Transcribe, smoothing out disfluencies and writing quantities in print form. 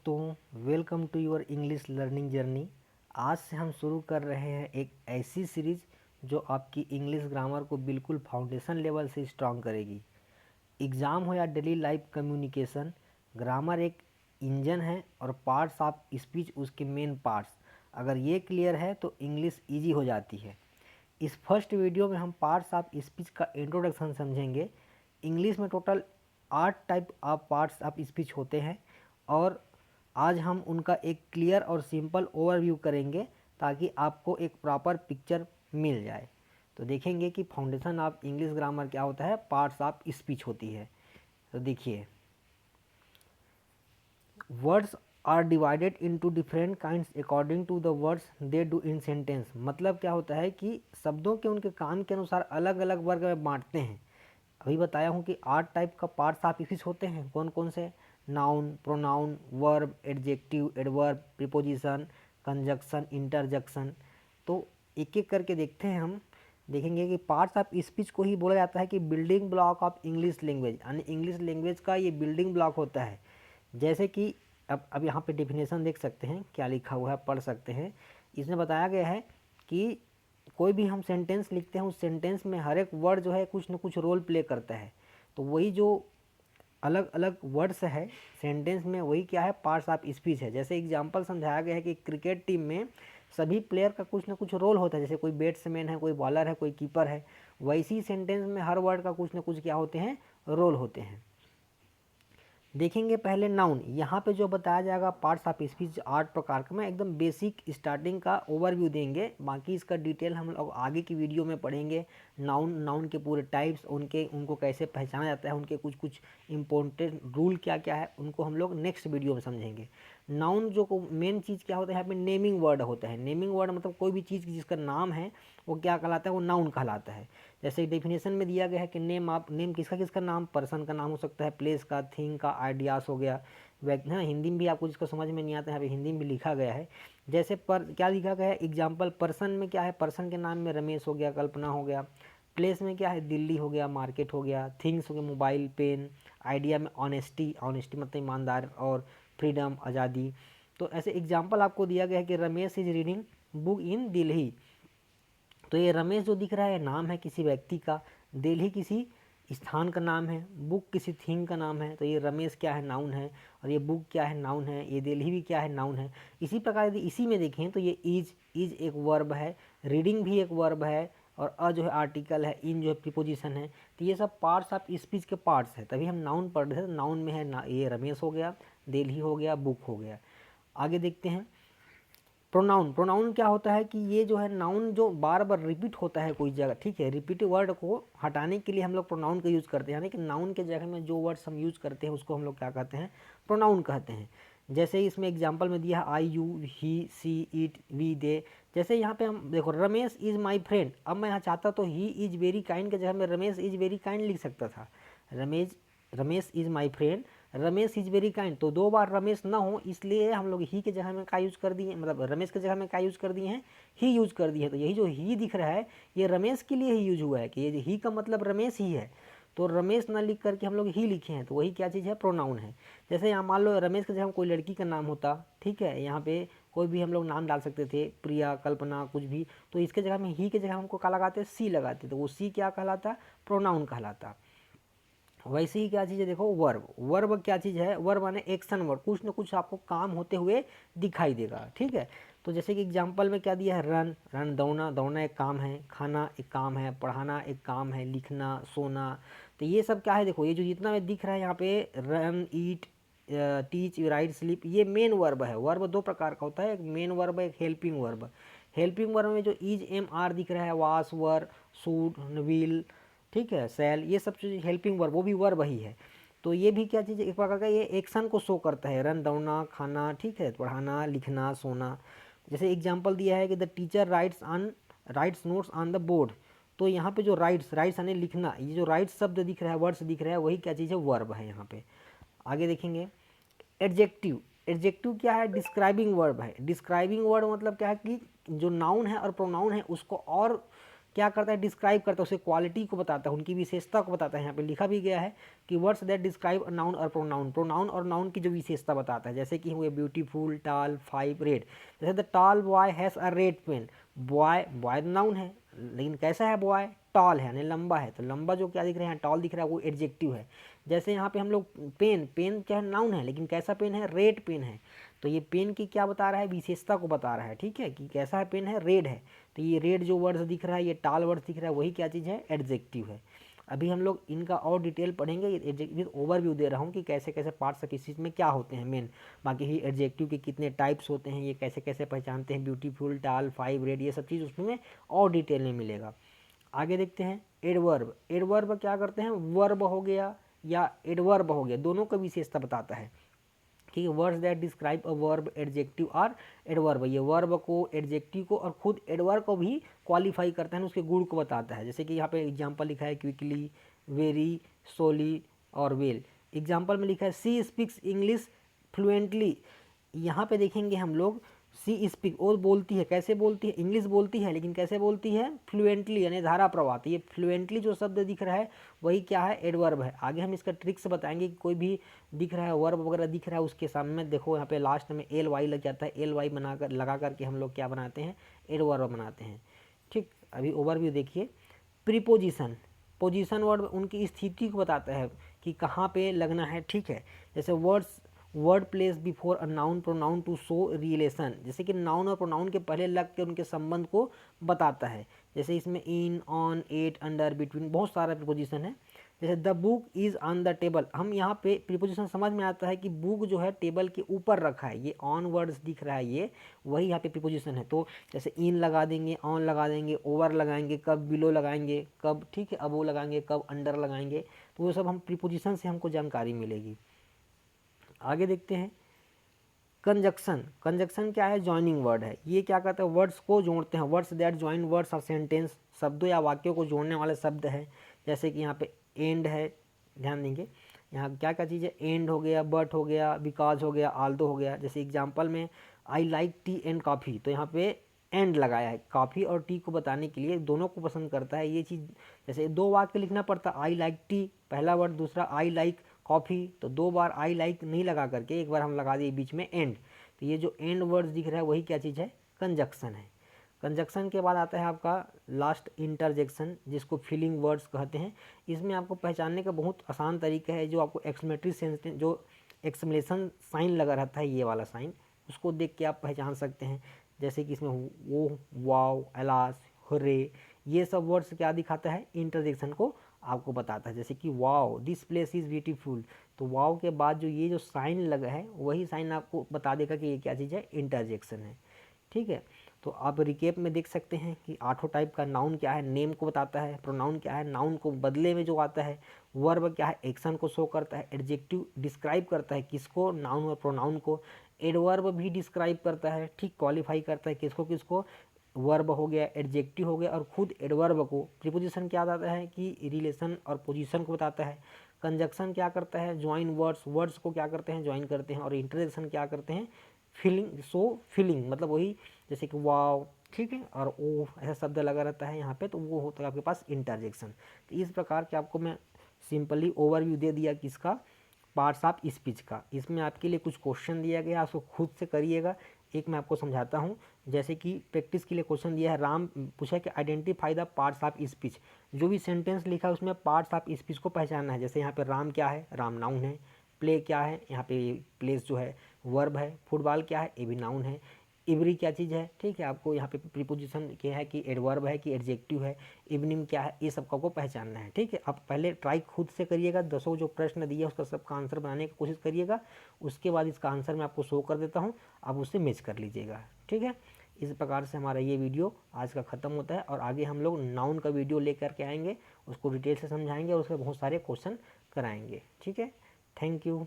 दोस्तों, welcome to your English learning journey. आज से हम शुरू कर रहे हैं एक ऐसी सीरीज़ जो आपकी इंग्लिश ग्रामर को बिल्कुल फाउंडेशन लेवल से स्ट्रांग करेगी। एग्ज़ाम हो या डेली लाइफ कम्युनिकेशन, ग्रामर एक इंजन है और पार्ट्स ऑफ स्पीच उसके मेन पार्ट्स। अगर ये क्लियर है तो इंग्लिश ईजी हो जाती है। इस फर्स्ट वीडियो में हम पार्ट्स ऑफ स्पीच का इंट्रोडक्शन समझेंगे। इंग्लिश में total 8 type of parts of speech होते हैं और आज हम उनका एक क्लियर और सिंपल ओवरव्यू करेंगे ताकि आपको एक प्रॉपर पिक्चर मिल जाए। तो देखेंगे कि फाउंडेशन ऑफ इंग्लिश ग्रामर क्या होता है, पार्ट्स ऑफ स्पीच होती है। तो देखिए, words are divided into different kinds according to the words they do in sentence. मतलब क्या होता है कि शब्दों के उनके काम के अनुसार अलग अलग वर्ग में बांटते हैं। अभी बताया हूँ कि 8 टाइप का पार्ट्स ऑफ स्पीच होते हैं। कौन कौन से? Noun, pronoun, verb, adjective, adverb, preposition, conjunction, interjection. तो एक एक करके देखते हैं हम। देखेंगे कि पार्ट्स ऑफ स्पीच को ही बोला जाता है कि building block of English language, यानी इंग्लिश लैंग्वेज का ये बिल्डिंग ब्लॉक होता है। जैसे कि अब यहाँ पे डेफिनेशन देख सकते हैं, क्या लिखा हुआ है, पढ़ सकते हैं। इसमें बताया गया है कि कोई भी हम सेंटेंस लिखते हैं, उस सेंटेंस में हर एक वर्ड जो है कुछ न कुछ रोल प्ले करता है। तो वही जो अलग अलग वर्ड्स है सेंटेंस में, वही क्या है, पार्ट्स ऑफ स्पीच है। जैसे एग्जांपल समझाया गया है कि क्रिकेट टीम में सभी प्लेयर का कुछ ना कुछ रोल होता है। जैसे कोई बैट्समैन है, कोई बॉलर है, कोई कीपर है, वैसी सेंटेंस में हर वर्ड का कुछ ना कुछ क्या होते हैं, रोल होते हैं। देखेंगे पहले नाउन। यहाँ पे जो बताया जाएगा पार्ट्स ऑफ स्पीच 8 प्रकार का, मैं एकदम बेसिक स्टार्टिंग का ओवरव्यू देंगे, बाकी इसका डिटेल हम लोग आगे की वीडियो में पढ़ेंगे। नाउन के पूरे टाइप्स, उनको कैसे पहचाना जाता है, उनके कुछ कुछ इम्पोर्टेंट रूल क्या क्या है, उनको हम लोग नेक्स्ट वीडियो में समझेंगे। नाउन जो मेन चीज़ क्या होता है, यहाँ पे नेमिंग वर्ड होता है। नेमिंग वर्ड मतलब कोई भी चीज़ जिसका नाम है वो क्या कहलाता है, वो नाउन कहलाता है। जैसे डेफिनेशन में दिया गया है कि नेम किसका किसका नाम, पर्सन का नाम हो सकता है, प्लेस का, थिंग का, आइडियाज हो गया, व्यक्ति है ना। हिंदी में भी आपको जिसको समझ में नहीं आता है, यहाँ पे हिंदी में भी लिखा गया है। जैसे पर क्या लिखा गया है, एग्जाम्पल पर्सन में क्या है, पर्सन के नाम में रमेश हो गया, कल्पना हो गया। प्लेस में क्या है, दिल्ली हो गया, मार्केट हो गया। थिंग्स हो गया, मोबाइल, पेन। आइडिया में ऑनेस्टी मतलब ईमानदार, और फ्रीडम, आज़ादी। तो ऐसे एग्जाम्पल आपको दिया गया है कि Ramesh is reading book in Delhi. तो ये रमेश जो दिख रहा है नाम है किसी व्यक्ति का, दिल्ली किसी स्थान का नाम है, बुक किसी थिंग का नाम है। तो ये रमेश क्या है, नाउन है, और ये बुक क्या है, नाउन है, ये दिल्ली भी क्या है, नाउन है। इसी प्रकार यदि इसी में देखें तो ये इज एक वर्ब है, रीडिंग भी एक वर्ब है, और अ जो है आर्टिकल है, इन जो है प्रीपोजिशन है। तो ये सब पार्ट्स ऑफ स्पीच के पार्ट्स है। तभी हम नाउन पढ़ रहे थे। नाउन में है ये रमेश हो गया, दिल्ली हो गया, बुक हो गया। आगे देखते हैं प्रोनाउन क्या होता है कि ये जो है नाउन जो बार बार रिपीट होता है कोई जगह, ठीक है। रिपीट वर्ड को हटाने के लिए हम लोग प्रोनाउन का यूज़ करते हैं, यानी कि नाउन के जगह में जो वर्ड्स हम यूज़ करते हैं उसको हम लोग क्या कहते हैं, प्रोनाउन कहते हैं। जैसे इसमें एग्जाम्पल में दिया है I, you, he, she, it, we, they. जैसे यहाँ पे हम देखो, रमेश इज़ माई फ्रेंड। अब मैं यहाँ चाहता तो ही इज़ वेरी काइंड के जगह में रमेश इज़ वेरी काइंड लिख सकता था। Ramesh is my friend, Ramesh is very kind. तो 2 बार रमेश ना हो, इसलिए हम लोग ही के जगह में क्या यूज़ कर दिए, मतलब रमेश के जगह में क्या यूज़ कर दिए हैं, ही यूज़ कर दिए हैं। तो यही जो ही दिख रहा है ये रमेश के लिए ही यूज हुआ है, कि ये ही का मतलब रमेश ही है। तो रमेश ना लिख करके हम लोग ही लिखे हैं, तो वही क्या चीज़ है, प्रोनाउन है। जैसे यहाँ मान लो रमेश के जगह कोई लड़की का नाम होता, ठीक है, यहाँ पे कोई भी हम लोग नाम डाल सकते थे, प्रिया, कल्पना, कुछ भी। तो इसके जगह में ही के जगह हमको क्या लगाते, सी लगाते, तो वो सी क्या कहलाता, प्रोनाउन कहलाता। वैसे ही क्या चीज़ है, देखो वर्ब क्या चीज़ है, वर्ब माने एक्शन वर्ड, कुछ ना कुछ आपको काम होते हुए दिखाई देगा, ठीक है। तो जैसे कि एग्जांपल में क्या दिया है, रन दौड़ना एक काम है, खाना एक काम है, पढ़ाना एक काम है, लिखना, सोना। तो ये सब क्या है, देखो ये जो जितना में दिख रहा है यहाँ पे, रन, ईट, टीच, राइट, स्लीप, ये मेन वर्ब है। वर्ब 2 प्रकार का होता है, एक मेन वर्ब है, एक हेल्पिंग वर्ब। हेल्पिंग वर्ब में जो इज, एम, आर दिख रहा है, वास, वर, शूड, विल, ठीक है, सेल, ये सब चीज़ हेल्पिंग वर्ब, वो भी वर्ब ही है। तो ये भी क्या चीज़, एक प्रकार का ये एक्शन को शो करता है, रन दौड़ना, खाना, ठीक है, पढ़ाना, लिखना, सोना। जैसे एग्जांपल दिया है कि the teacher rights notes on the board. तो यहाँ पे जो राइट्स यानी लिखना, ये जो राइट्स शब्द दिख रहा है, वर्ड्स दिख रहा है, वही क्या चीज़ है, वर्ब है यहाँ पे। आगे देखेंगे एडजेक्टिव क्या है, डिस्क्राइबिंग वर्ब है। डिस्क्राइबिंग वर्ड मतलब क्या है कि जो नाउन है और प्रोनाउन है उसको और क्या करता है, डिस्क्राइब करता है, उसकी क्वालिटी को बताता है, उनकी विशेषता को बताता है। यहाँ पे लिखा भी गया है कि words that describe a noun और प्रोनाउन, प्रोनाउन और नाउन की जो विशेषता बताता है, जैसे कि हुए ब्यूटीफुल, टाल, 5, रेड। जैसे the tall boy has a red pen, boy, boy noun है, लेकिन कैसा है बॉय, टॉल है यानी लंबा है, तो लंबा जो क्या दिख रहा है, टॉल दिख रहा है, वो एडजेक्टिव है। जैसे यहाँ पे हम लोग पेन, पेन क्या है, नाउन है, लेकिन कैसा पेन है, रेड पेन है, तो ये पेन की क्या बता रहा है, विशेषता को बता रहा है, ठीक है, कि कैसा है पेन है, रेड है। तो ये रेड जो वर्ड्स दिख रहा है, ये टाल वर्ड्स दिख रहा है, वही क्या चीज़ है, एडजेक्टिव है। अभी हम लोग इनका और डिटेल पढ़ेंगे, ये ओवरव्यू दे रहा हूँ कि कैसे कैसे पार्ट्स ऑफ स्पीच में क्या होते हैं मेन। बाकी ही एडजेक्टिव के कितने टाइप्स होते हैं, ये कैसे कैसे पहचानते हैं, ब्यूटीफुल, टाल, 5, रेड, ये सब चीज़ उसमें और डिटेल में मिलेगा। आगे देखते हैं एडवर्ब। एडवर्ब क्या करते हैं, वर्ब हो गया या एडवर्ब हो गया, दोनों का विशेषता बताता है कि words that describe a verb, adjective और एडवर्ब, ये वर्ब को, एडजेक्टिव को और खुद एडवर्ब को भी क्वालिफाई करता है, उसके गुण को बताता है। जैसे कि यहाँ पे एग्जांपल लिखा है क्विकली, वेरी, सोली और वेल। एग्जांपल में लिखा है सी स्पीक्स इंग्लिश फ्लुएंटली, यहाँ पे देखेंगे हम लोग सी स्पीक, और बोलती है, कैसे बोलती है, इंग्लिश बोलती है, लेकिन कैसे बोलती है, फ्लुएंटली यानी धारा प्रवाह। तो ये फ्लुएंटली जो शब्द दिख रहा है वही क्या है, एडवर्ब है। आगे हम इसका ट्रिक्स बताएंगे कि कोई भी दिख रहा है, वर्ब वगैरह दिख रहा है, उसके सामने देखो यहाँ पे लास्ट में एल वाई लग जाता है, एल वाई बनाकर लगा करके हम लोग क्या बनाते हैं, एडवर्ब बनाते हैं। ठीक, अभी ओवरव्यू देखिए। प्रीपोजिशन, पोजीशन वर्ड उनकी स्थिति को बताता है कि कहाँ पे लगना है, ठीक है। जैसे words, word place before a noun pronoun to show relation, जैसे कि नाउन और प्रोनाउन के पहले लग के उनके संबंध को बताता है। जैसे इसमें इन, ऑन, एट, अंडर, बिटवीन, बहुत सारा प्रीपोजिशन है। जैसे the book is on the table, हम यहाँ पे प्रीपोजिशन समझ में आता है कि बुक जो है टेबल के ऊपर रखा है, ये ऑन वर्ड्स दिख रहा है, ये वही यहाँ पे प्रीपोजिशन है। तो जैसे इन लगा देंगे, ऑन लगा देंगे, ओवर लगाएंगे, कब बिलो लगाएंगे, कब, ठीक है, अबो लगाएंगे, कब अंडर लगाएंगे, तो वो सब हम प्रीपोजिशन से हमको जानकारी मिलेगी। आगे देखते हैं कंजक्शन। कंजक्शन क्या है, जॉइनिंग वर्ड है। ये क्या कहते हैं, वर्ड्स को जोड़ते हैं, words that join words of sentence, शब्दों या वाक्यों को जोड़ने वाले शब्द है। जैसे कि यहाँ पे एंड है, ध्यान देंगे यहाँ क्या क्या चीज़ है, एंड हो गया, बट हो गया, बिकॉज हो गया, आल्दो हो गया। जैसे एग्जाम्पल में I like T and coffee, तो यहाँ पे एंड लगाया है, कॉफ़ी और टी को बताने के लिए, दोनों को पसंद करता है, ये चीज़। जैसे दो वाक्य लिखना पड़ता, आई लाइक टी पहला वर्ड, दूसरा आई लाइक कॉफ़ी, तो दो बार आई लाइक नहीं लगा करके एक बार हम लगा दिए बीच में एंड, तो ये जो एंड वर्ड्स दिख रहा है वही क्या चीज़ है, कंजक्शन है। कंजक्शन के बाद आता है आपका लास्ट इंटरजेक्शन, जिसको फिलिंग वर्ड्स कहते हैं। इसमें आपको पहचानने का बहुत आसान तरीका है, जो आपको एक्सक्लेमेटरी सेंटेंस, जो एक्सक्लेमेशन साइन लगा रहता है, ये वाला साइन, उसको देख के आप पहचान सकते हैं। जैसे कि इसमें वो, वाव, अलास, हुर्रे, ये सब वर्ड्स क्या दिखाता है, इंटरजेक्शन को आपको बताता है। जैसे कि वाव, दिस प्लेस इज़ ब्यूटीफुल, तो वाव के बाद जो ये जो साइन लगा है वही साइन आपको बता देगा कि ये क्या चीज़ है, इंटरजेक्शन है, ठीक है। तो आप रिकेप में देख सकते हैं कि आठों टाइप का नाउन क्या है, नेम को बताता है, प्रोनाउन क्या है, नाउन को बदले में जो आता है, वर्ब क्या है, एक्शन को शो करता है, एडजेक्टिव डिस्क्राइब करता है किसको, नाउन और प्रोनाउन को, एडवर्ब भी डिस्क्राइब करता है, ठीक, क्वालिफाई करता है किसको किसको, वर्ब हो गया, एडजेक्टिव हो गया, और खुद एडवर्ब को, प्रीपोजिशन क्या बताता है कि रिलेशन और पोजीशन को बताता है, कंजक्शन क्या करता है, ज्वाइन वर्ड्स, वर्ड्स को क्या करते हैं, ज्वाइन करते हैं, और इंटरजेक्शन क्या करते हैं, फीलिंग, सो फीलिंग, मतलब वही जैसे कि वाव, ठीक है, और ओ ऐसा शब्द लगा रहता है यहाँ पे, तो वो होता है आपके पास इंटरजेक्शन। तो इस प्रकार के आपको मैं सिंपली ओवरव्यू दे दिया किसका, पार्ट्स ऑफ स्पीच का। इसमें आपके लिए कुछ क्वेश्चन दिया गया, उसको खुद से करिएगा। एक मैं आपको समझाता हूँ, जैसे कि प्रैक्टिस के लिए क्वेश्चन दिया है, राम पूछा कि identify the parts of speech, जो भी सेंटेंस लिखा है उसमें पार्ट्स ऑफ स्पीच को पहचानना है। जैसे यहाँ पे राम क्या है, राम नाउन है, प्ले क्या है, यहाँ पे प्लेस जो है वर्ब है, फुटबॉल क्या है, ये भी नाउन है, इवरी क्या चीज़ है, ठीक है, आपको यहाँ पे प्रीपोजिशन क्या है कि एडवर्ब है कि एडजेक्टिव है, इवनिंग क्या है, ये सब को पहचानना है, ठीक है। आप पहले ट्राई खुद से करिएगा, 10 जो प्रश्न दिए उसका सबका आंसर बनाने की कोशिश करिएगा, उसके बाद इसका आंसर मैं आपको शो कर देता हूँ, आप उससे मैच कर लीजिएगा, ठीक है। इस प्रकार से हमारा ये वीडियो आज का ख़त्म होता है, और आगे हम लोग नाउन का वीडियो लेकर के आएंगे, उसको डिटेल से समझाएंगे और उसके बहुत सारे क्वेश्चन कराएंगे, ठीक है। Thank you.